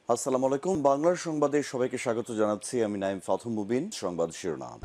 আসসালামু আলাইকুম। বাংলার সংবাদে সবাইকে স্বাগত জানাচ্ছি। আমি নাইম ফাথুম মুবিন। সংবাদ শিরোনাম।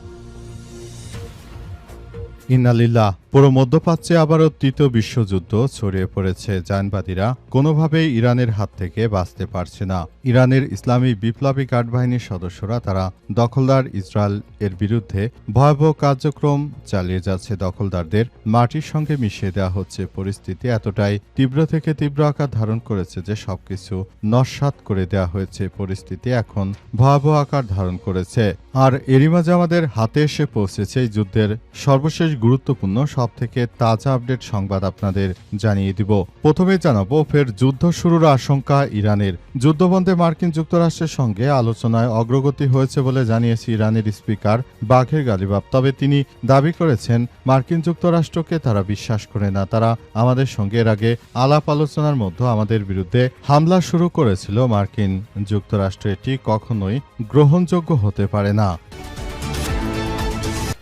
ইন্নালিল্লাহ। পুরো মধ্যপ্রাচ্যে আবারও তৃতীয় বিশ্বযুদ্ধ ছড়িয়ে পড়েছে। জায়নবাদীরা কোনোভাবেই ইরানের হাত থেকে বাঁচতে পারছে না। ইরানের ইসলামী বিপ্লবী গার্ড বাহিনীর সদস্যরা তারা দখলদার ইসরায়েল এর বিরুদ্ধে ভয়াবহ কার্যক্রম চালিয়ে যাচ্ছে। দখলদারদের মাটির সঙ্গে মিশিয়ে দেওয়া হচ্ছে। পরিস্থিতি এতটাই তীব্র থেকে তীব্র আকার ধারণ করেছে যে সবকিছু নস্যাৎ করে দেওয়া হয়েছে। পরিস্থিতি এখন ভয়াবহ আকার ধারণ করেছে। আর এরই মাঝে আমাদের হাতে এসে পৌঁছেছে এই যুদ্ধের সর্বশেষ গুরুত্বপূর্ণ সবথেকে তাজা আপডেট সংবাদ আপনাদের জানিয়ে দিব। প্রথমে জানাবো ফের যুদ্ধ শুরুর আশঙ্কা ইরানের। যুদ্ধবন্ধে মার্কিন যুক্তরাষ্ট্রের সঙ্গে আলোচনায় অগ্রগতি হয়েছে বলে জানিয়েছে ইরানের স্পিকার বাঘের গালিবাফ। তবে তিনি দাবি করেছেন মার্কিন যুক্তরাষ্ট্রকে তারা বিশ্বাস করে না। তারা আমাদের সঙ্গে এর আগে আলাপ আলোচনার মধ্যে আমাদের বিরুদ্ধে হামলা শুরু করেছিল। মার্কিন যুক্তরাষ্ট্র এটি কখনোই গ্রহণযোগ্য হতে পারে না।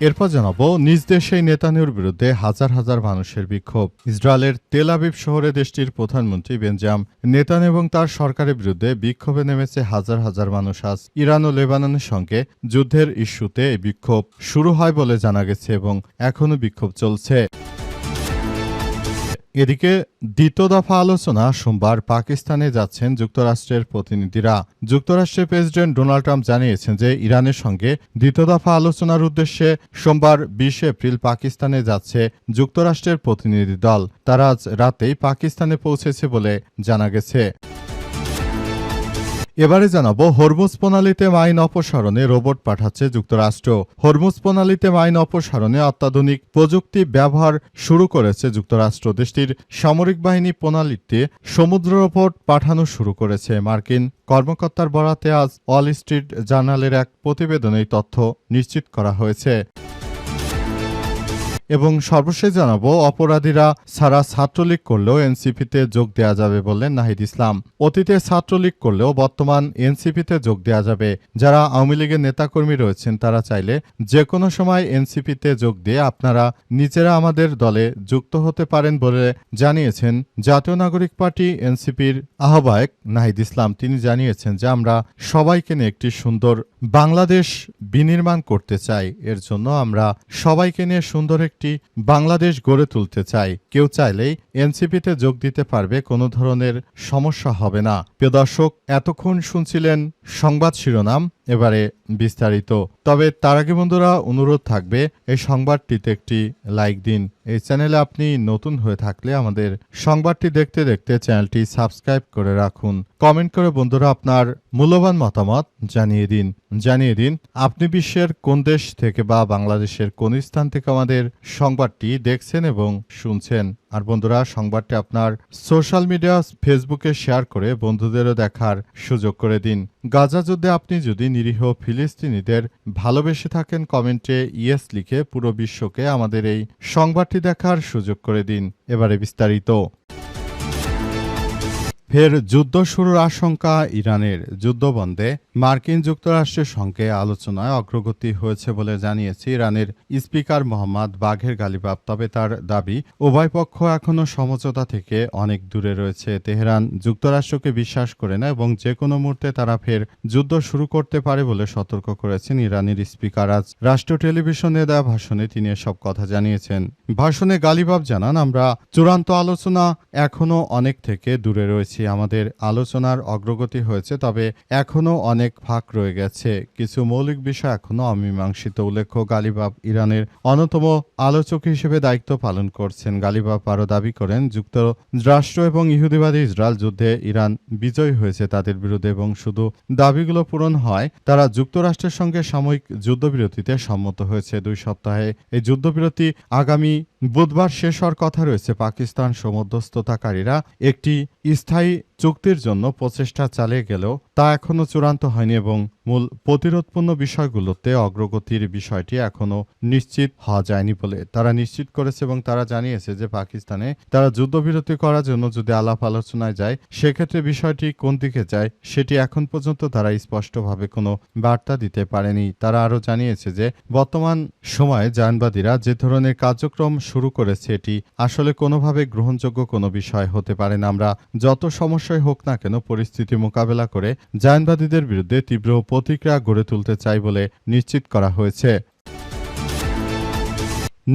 এরপর জানাবো নিজ দেশেই নেতানিয়াহুর বিরুদ্ধে হাজার হাজার মানুষের বিক্ষোভ। ইসরায়েলের তেল আবিব শহরে দেশটির প্রধানমন্ত্রী বেঞ্জামিন নেতানিয়াহু এবং তার সরকারের বিরুদ্ধে বিক্ষোভে নেমেছে হাজার হাজার মানুষ। আজ ইরান ও লেবাননের সঙ্গে যুদ্ধের ইস্যুতে এই বিক্ষোভ শুরু হয় বলে জানা গেছে এবং এখনও বিক্ষোভ চলছে। এদিকে দ্বিতীয় দফা আলোচনা সোমবার পাকিস্তানে যাচ্ছেন যুক্তরাষ্ট্রের প্রতিনিধিরা। যুক্তরাষ্ট্রের প্রেসিডেন্ট ডোনাল্ড ট্রাম্প জানিয়েছেন যে ইরানের সঙ্গে দ্বিতীয় দফা আলোচনার উদ্দেশ্যে সোমবার ২০ এপ্রিল পাকিস্তানে যাচ্ছে যুক্তরাষ্ট্রের প্রতিনিধি দল। তারা আজ রাতেই পাকিস্তানে পৌঁছেছে বলে জানা গেছে। এবারে জানাবো হরমুজ প্রণালীতে মাইন অপসারণে রোবট পাঠাচ্ছে যুক্তরাষ্ট্র। হরমুজ প্রণালীতে মাইন অপসারণে অত্যাধুনিক প্রযুক্তি ব্যবহার শুরু করেছে যুক্তরাষ্ট্র। দেশটির সামরিক বাহিনী প্রণালীতে সমুদ্র রোবট পাঠানো শুরু করেছে। মার্কিন কর্মকর্তার বরাতে আজ ওয়াল স্ট্রিট জার্নালের এক প্রতিবেদনে এই তথ্য নিশ্চিত করা হয়েছে। এবং সর্বশেষ জানাবো অপরাধীরা ছাড়া ছাত্রলীগ করলেও এনসিপিতে যোগ দেওয়া যাবে বললেন নাহিদ ইসলাম। অতীতে ছাত্রলীগ করলেও বর্তমান এনসিপিতে যোগ দেওয়া যাবে। যারা আওয়ামী লীগের নেতাকর্মী রয়েছেন তারা চাইলে যে কোনো সময় এনসিপিতে যোগ দিয়ে আপনারা নিজেরা আমাদের দলে যুক্ত হতে পারেন বলে জানিয়েছেন জাতীয় নাগরিক পার্টি এনসিপির আহ্বায়ক নাহিদ ইসলাম। তিনি জানিয়েছেন যে আমরা সবাইকে নিয়ে একটি সুন্দর বাংলাদেশ বিনির্মাণ করতে চাই। এর জন্য আমরা সবাইকে নিয়ে সুন্দর একটি বাংলাদেশ গড়ে তুলতে চাই। কেউ চাইলেই এনসিপিতে যোগ দিতে পারবে, কোনো ধরনের সমস্যা হবে না। প্রিয় দর্শক, এতক্ষণ শুনছিলেন সংবাদ শিরোনাম, এবারে বিস্তারিত। তবে তার আগে বন্ধুরা অনুরোধ থাকবে এই সংবাদটিতে একটি লাইক দিন। এই চ্যানেলে আপনি নতুন হয়ে থাকলে আমাদের সংবাদটি দেখতে দেখতে চ্যানেলটি সাবস্ক্রাইব করে রাখুন। কমেন্ট করে বন্ধুরা আপনার মূল্যবান মতামত জানিয়ে দিন আপনি বিশ্বের কোন দেশ থেকে বা বাংলাদেশের কোন স্থান থেকে আমাদের সংবাদটি দেখছেন এবং শুনছেন। আর বন্ধুরা সংবাদটি আপনার সোশ্যাল মিডিয়া ফেসবুকে শেয়ার করে বন্ধুদেরও দেখার সুযোগ করে দিন। গাজা যুদ্ধে আপনি যদি নিরীহ ফিলিস্তিনিদের ভালোবেসে থাকেন কমেন্টে ইয়েস লিখে পুরো বিশ্বকে আমাদের এই সংবাদটি দেখার সুযোগ করে দিন। এবারে বিস্তারিত। ফের যুদ্ধ শুরুর আশঙ্কা ইরানের। যুদ্ধবন্ধে মার্কিন যুক্তরাষ্ট্রের সঙ্গে আলোচনায় অগ্রগতি হয়েছে বলে জানিয়েছে ইরানের স্পিকার মোহাম্মদ বাঘের গালিবাফ। তবে তার দাবি উভয় পক্ষ এখনও সমঝোতা থেকে অনেক দূরে রয়েছে। তেহরান যুক্তরাষ্ট্রকে বিশ্বাস করে না এবং যে কোনো মুহূর্তে তারা ফের যুদ্ধ শুরু করতে পারে বলে সতর্ক করেছেন ইরানের স্পিকার। আজ রাষ্ট্রীয় টেলিভিশনে দেওয়া ভাষণে তিনি এসব কথা জানিয়েছেন। ভাষণে গালিবাফ জানান, আমরা চূড়ান্ত আলোচনা এখনও অনেক থেকে দূরে রয়েছে। আমাদের আলোচনার অগ্রগতি হয়েছে, তবে এখনও অনেক ফাঁক রয়ে গেছে। কিছু মৌলিক বিষয় এখনও অমীমাংসিত। উল্লেখ্য, গালিবাফ ইরানের অন্যতম আলোচক হিসেবে দায়িত্ব পালন করছেন। গালিবাফ আরও দাবি করেন যুক্তরাষ্ট্র এবং ইহুদিবাদী ইসরায়েল যুদ্ধে ইরান বিজয়ী হয়েছে তাদের বিরুদ্ধে এবং শুধু দাবিগুলো পূরণ হয় তারা যুক্তরাষ্ট্রের সঙ্গে সাময়িক যুদ্ধবিরতিতে সম্মত হয়েছে। 2 সপ্তাহে এই যুদ্ধবিরতি আগামী বুধবার শেষ হওয়ার কথা রয়েছে। পাকিস্তান মধ্যস্থতাকারীরা একটি স্থায়ী চুক্তির জন্য প্রচেষ্টা চালিয়ে গেলেও তা এখনও চূড়ান্ত হয়নি এবং মূল প্রতিরোধপূর্ণ বিষয়গুলোতে অগ্রগতির বিষয়টি এখনও নিশ্চিত হওয়া যায়নি বলে তারা নিশ্চিত করেছে এবং তারা জানিয়েছে যে পাকিস্তানে তারা যুদ্ধবিরতি করার জন্য যদি আলাপ আলোচনায় যায় সেক্ষেত্রে বিষয়টি কোন দিকে যায় সেটি এখন পর্যন্ত তারা স্পষ্টভাবে কোনো বার্তা দিতে পারেনি। তারা আরও জানিয়েছে যে বর্তমান সময়ে জায়নবাদীরা যে ধরনের কার্যক্রম শুরু করেছে এটি আসলে কোনোভাবে গ্রহণযোগ্য কোনো বিষয় হতে পারে না। আমরা যত সমস্যা সমস্যাই হোক না কেন পরিস্থিতি মোকাবেলা করে জায়নবাদীদের বিরুদ্ধে তীব্র প্রতিক্রিয়া গড়ে তুলতে চাই বলে নিশ্চিত করা হয়েছে।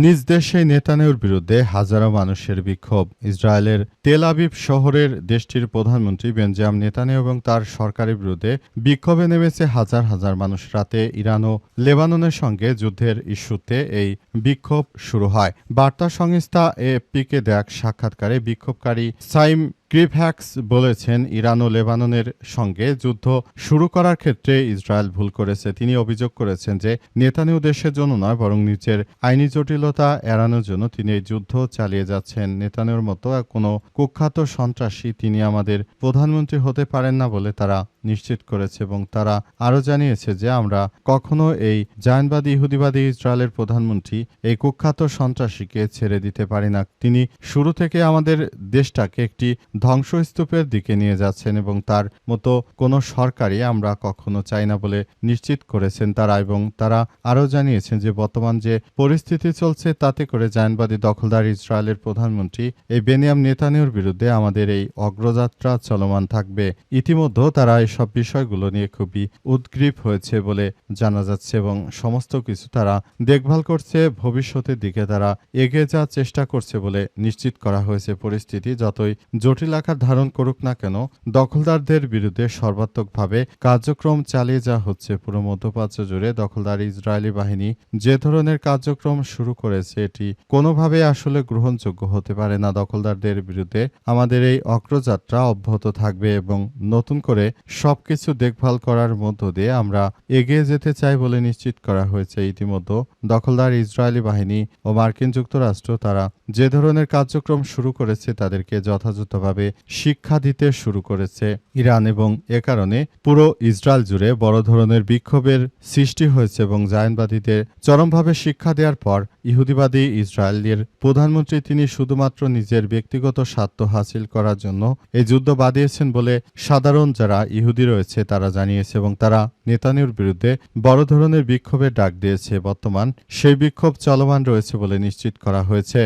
নিজ দেশে নেতানিয়াহুর বিরুদ্ধে হাজারো মানুষের বিক্ষোভ। ইসরায়েলের তেল আবিব শহরের দেশটির প্রধানমন্ত্রী বেঞ্জামিন নেতানিয়াহু এবং তার সরকারের বিরুদ্ধে বিক্ষোভে নেমেছে হাজার হাজার মানুষ। রাতে ইরান ও লেবাননের সঙ্গে যুদ্ধের ইস্যুতে এই বিক্ষোভ শুরু হয়। বার্তা সংস্থা এএফপিকে দেয়া এক সাক্ষাৎকারে বিক্ষোভকারী সাইম ক্রিভহ্যাক্স বলেছেন, ইরান ও লেবাননের সঙ্গে যুদ্ধ শুরু করার ক্ষেত্রে ইসরায়েল ভুল করেছে। তিনি অভিযোগ করেছেন যে নেতানিয়াহু দেশের জন্য নয় বরং নিজের আইনি জটিলতা এড়ানোর জন্য তিনি এই যুদ্ধ চালিয়ে যাচ্ছেন। নেতানিয়াহুর মতো কোনো কুখ্যাত সন্ত্রাসী তিনি আমাদের প্রধানমন্ত্রী হতে পারেন না বলে তারা নিশ্চিত করেছে এবং তারা আরও জানিয়েছে যে আমরা কখনো এই জায়নবাদী ইহুদিবাদী ইসরায়েলের প্রধানমন্ত্রী এই কুখ্যাত সন্ত্রাসীকে ছেড়ে দিতে পারি না। তিনি শুরু থেকে আমাদের দেশটাকে একটি ধ্বংসস্তূপের দিকে নিয়ে যাচ্ছেন এবং তার মতো কোনো সরকারই আমরা কখনো চাই না বলে নিশ্চিত করেছেন তারা। এবং তারা আরও জানিয়েছেন যে বর্তমান যে পরিস্থিতি চলছে তাতে করে জায়নবাদী দখলদার ইসরায়েলের প্রধানমন্ত্রী এই বেনিয়ামিন নেতানিয়াহুর বিরুদ্ধে আমাদের এই অগ্রযাত্রা চলমান থাকবে। ইতিমধ্যে তারা সব বিষয়গুলো নিয়ে খুবই উদ্গ্রীব হয়েছে বলে জানা যাচ্ছে এবং সমস্ত কিছু তারা দেখভাল করছে, ভবিষ্যতের দিকে তারা এগিয়ে যাওয়ার চেষ্টা করছে বলে নিশ্চিত করা হয়েছে। পরিস্থিতি যতই জটিল আকার ধারণ করুক না কেন দখলদারদের বিরুদ্ধে সর্বাত্মকভাবে কার্যক্রম চালিয়ে যাওয়া হচ্ছে। পুরো মধ্যপ্রাচ্য জুড়ে দখলদার ইসরায়েলি বাহিনী যে ধরনের কার্যক্রম শুরু করেছে এটি কোনোভাবে আসলে গ্রহণযোগ্য হতে পারে না। দখলদারদের বিরুদ্ধে আমাদের এই অগ্রযাত্রা অব্যাহত থাকবে এবং নতুন করে সবকিছু দেখভাল করার মধ্য দিয়ে আমরা এগিয়ে যেতে চাই বলে নিশ্চিত করা হয়েছে। ইতিমধ্যে দখলদার ইসরায়েলি বাহিনী ও মার্কিন যুক্তরাষ্ট্র তারা যে ধরনের কার্যক্রম শুরু করেছে তাদেরকে যথাযথভাবে শিক্ষা দিতে শুরু করেছে ইরান এবং এ কারণে পুরো ইসরায়েল জুড়ে বড় ধরনের বিক্ষোভের সৃষ্টি হয়েছে এবং জায়নবাদীদের চরমভাবে শিক্ষা দেওয়ার পর ইহুদিবাদী ইসরায়েলের প্রধানমন্ত্রী তিনি শুধুমাত্র নিজের ব্যক্তিগত স্বার্থ হাসিল করার জন্য এই যুদ্ধ বাঁধিয়েছেন বলে সাধারণ যারা ইহুদি রয়েছে তারা জানিয়েছে এবং তারা নেতানিয়াহুর বিরুদ্ধে বড় ধরনের বিক্ষোভের ডাক দিয়েছে। বর্তমান সেই বিক্ষোভ চলমান রয়েছে বলে নিশ্চিত করা হয়েছে।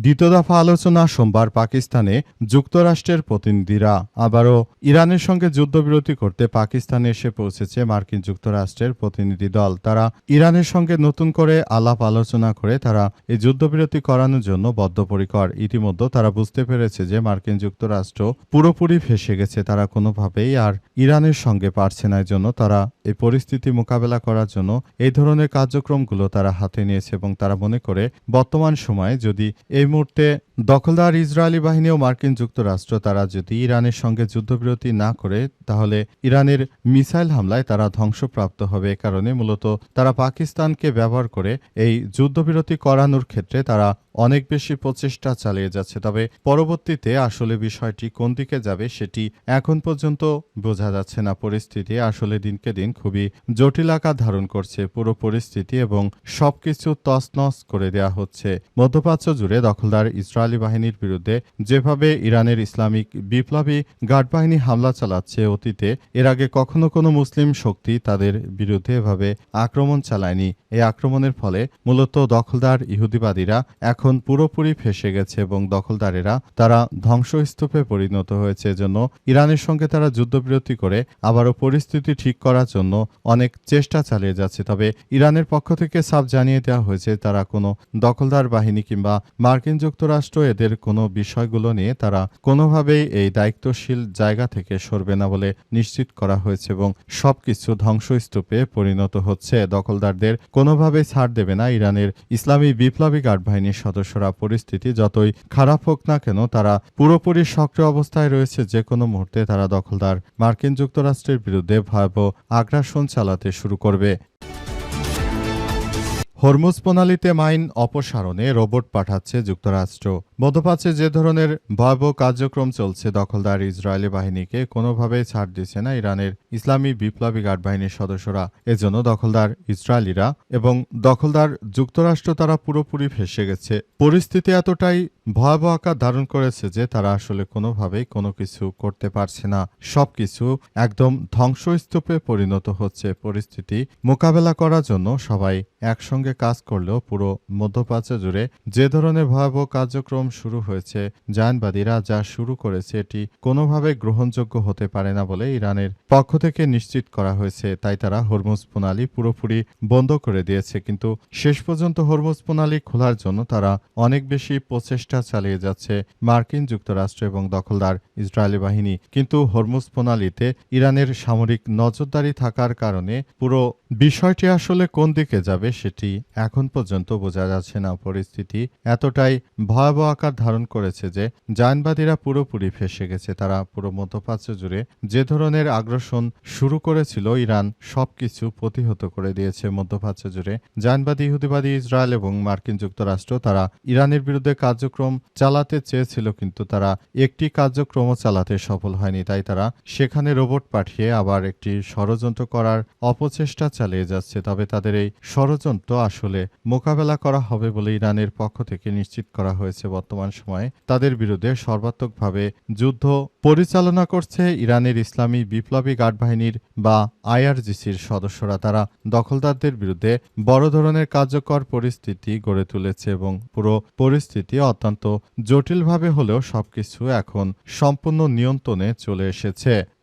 দ্বিতীয় দফা আলোচনা সোমবার পাকিস্তানে যুক্তরাষ্ট্রের প্রতিনিধিরা। আবারও ইরানের সঙ্গে যুদ্ধবিরতি করতে পাকিস্তানে এসে পৌঁছেছে মার্কিন যুক্তরাষ্ট্রের প্রতিনিধি দল। তারা ইরানের সঙ্গে নতুন করে আলাপ আলোচনা করে তারা এই যুদ্ধবিরতি করানোর জন্য বদ্ধপরিকর। ইতিমধ্যে তারা বুঝতে পেরেছে যে মার্কিন যুক্তরাষ্ট্র পুরোপুরি ফেঁসে গেছে, তারা কোনোভাবেই আর ইরানের সঙ্গে পারছে না। জন্য তারা এই পরিস্থিতি মোকাবেলা করার জন্য এই ধরনের কার্যক্রমগুলো তারা হাতে নিয়েছে এবং তারা মনে করে বর্তমান সময়ে যদি এই মুহূর্তে দখলদার ইসরায়েলি বাহিনী ও মার্কিন যুক্তরাষ্ট্র তারা যদি ইরানের সঙ্গে যুদ্ধবিরতি না করে তাহলে ইরানের মিসাইল হামলায় তারা ধ্বংসপ্রাপ্ত হবে। এ কারণে মূলত তারা পাকিস্তানকে ব্যবহার করে এই যুদ্ধবিরতি করানোর ক্ষেত্রে তারা অনেক বেশি প্রচেষ্টা চালিয়ে যাচ্ছে। তবে পরবর্তীতে আসলে বিষয়টি কোন দিকে যাবে সেটি এখন পর্যন্ত বোঝা যাচ্ছে না। পরিস্থিতি আসলে দিনকে দিন খুবই জটিল আকার ধারণ করছে পুরো পরিস্থিতি এবং সবকিছু তছনছ করে দেয়া হচ্ছে। মধ্যপ্রাচ্য জুড়ে দখলদার ইসরায়েলি বাহিনীর বিরুদ্ধে যেভাবে ইরানের ইসলামিক বিপ্লবী গার্ড বাহিনী হামলা চালাচ্ছে, অতীতে এর আগে কখনো কোনো মুসলিম শক্তি তাদের বিরুদ্ধে এভাবে আক্রমণ চালায়নি। এই আক্রমণের ফলে মূলত দখলদার ইহুদিবাদীরা এখন পুরোপুরি ফেঁসে গেছে এবং দখলদারেরা তারা ধ্বংসস্তূপে পরিণত হয়েছে। এজন্য ইরানের সঙ্গে তারা যুদ্ধবিরতি করে আবারও পরিস্থিতি ঠিক করার জন্য অনেক চেষ্টা চালিয়ে যাচ্ছে। তবে ইরানের পক্ষ থেকে সাফ জানিয়ে দেওয়া হয়েছে তারা কোনো দখলদার বাহিনী কিংবা মার্কিন যুক্তরাষ্ট্র এদের কোনো বিষয়গুলো নিয়ে তারা কোনোভাবেই এই দায়িত্বশীল জায়গা থেকে সরবে না বলে নিশ্চিত করা হয়েছে এবং সবকিছু ধ্বংসস্তূপে পরিণত হচ্ছে। দখলদারদের কোনোভাবেই ছাড় দেবে না ইরানের ইসলামী বিপ্লবী গার্ড বাহিনীর সদস্যরা। পরিস্থিতি যতই খারাপ হোক না কেন তারা পুরোপুরি সক্রিয় অবস্থায় রয়েছে। যে কোনো মুহূর্তে তারা দখলদার মার্কিন যুক্তরাষ্ট্রের বিরুদ্ধে ভয়াবহ আগ্রাসন চালাতে শুরু করবে। হরমুজ প্রণালীতে মাইন অপসারণে রোবট পাঠাচ্ছে যুক্তরাষ্ট্র। মধ্যপ্রাচ্যে যে ধরনের ভয়াবহ কার্যক্রম চলছে দখলদার ইসরায়েলি বাহিনীকে কোনোভাবেই ছাড় দিচ্ছে না ইরানের ইসলামী বিপ্লবী গার্ড বাহিনীর সদস্যরা। এজন্য দখলদার ইসরায়েলিরা এবং দখলদার যুক্তরাষ্ট্র তারা পুরোপুরি ফেঁসে গেছে। পরিস্থিতি এতটাই ভয়াবহ আকার ধারণ করেছে যে তারা আসলে কোনোভাবেই কোনো কিছু করতে পারছে না। সবকিছু একদম ধ্বংসস্তূপে পরিণত হচ্ছে। পরিস্থিতি মোকাবেলা করার জন্য সবাই একসঙ্গে সঙ্গে কাজ করলেও পুরো মধ্যপ্রাচ্য জুড়ে যে ধরনের ভয়াবহ কার্যক্রম শুরু হয়েছে জায়নবাদীরা যা শুরু করেছে এটি কোনোভাবে গ্রহণযোগ্য হতে পারে না বলে ইরানের পক্ষ থেকে নিশ্চিত করা হয়েছে। তাই তারা হরমুজ প্রণালী পুরোপুরি বন্ধ করে দিয়েছে, কিন্তু শেষ পর্যন্ত হরমুজ প্রণালী খোলার জন্য তারা অনেক বেশি প্রচেষ্টা চালিয়ে যাচ্ছে মার্কিন যুক্তরাষ্ট্র এবং দখলদার ইসরায়েলি বাহিনী। কিন্তু হরমুজ প্রণালীতে ইরানের সামরিক নজরদারি থাকার কারণে পুরো বিষয়টি আসলে কোন দিকে যাবে সেটি এখন পর্যন্ত বোঝা যাচ্ছে না। পরিস্থিতি এতটাই ভয়াবহ আকার ধারণ করেছে যে জায়নবাদীরা পুরোপুরি ফেঁসে গেছে। তারা পুরো মধ্যপ্রাচ্য জুড়ে যে ধরনের আগ্রাসন শুরু করেছিল ইরান সবকিছু প্রতিহত করে দিয়েছে। মধ্যপ্রাচ্য জুড়ে জায়নবাদী, ইহুদিবাদী ইসরায়েল এবং মার্কিন যুক্তরাষ্ট্র তারা ইরানের বিরুদ্ধে কার্যক্রম চালাতে চেয়েছিল, কিন্তু তারা একটি কার্যক্রমও চালাতে সফল হয়নি। তাই তারা সেখানে রোবট পাঠিয়ে আবার একটি ষড়যন্ত্র করার অপচেষ্টা চালিয়ে যাচ্ছে। তবে তাদের এই ষড়যন্ত্র আসলে মোকাবেলা করা হবে বলে ইরানের পক্ষ থেকে নিশ্চিত করা হয়েছে। বর্তমান সময়ে তাদের বিরুদ্ধে সর্বাত্মকভাবে যুদ্ধ পরিচালনা করছে ইরানের ইসলামী বিপ্লবী গার্ড বাহিনীর বা আইআরজিসির সদস্যরা। তারা দখলদারদের বিরুদ্ধে বড় ধরনের কার্যকর পরিস্থিতি গড়ে তুলেছে এবং পুরো পরিস্থিতি অত্যন্ত জটিলভাবে হলেও সবকিছু এখন সম্পূর্ণ নিয়ন্ত্রণে চলে এসেছে।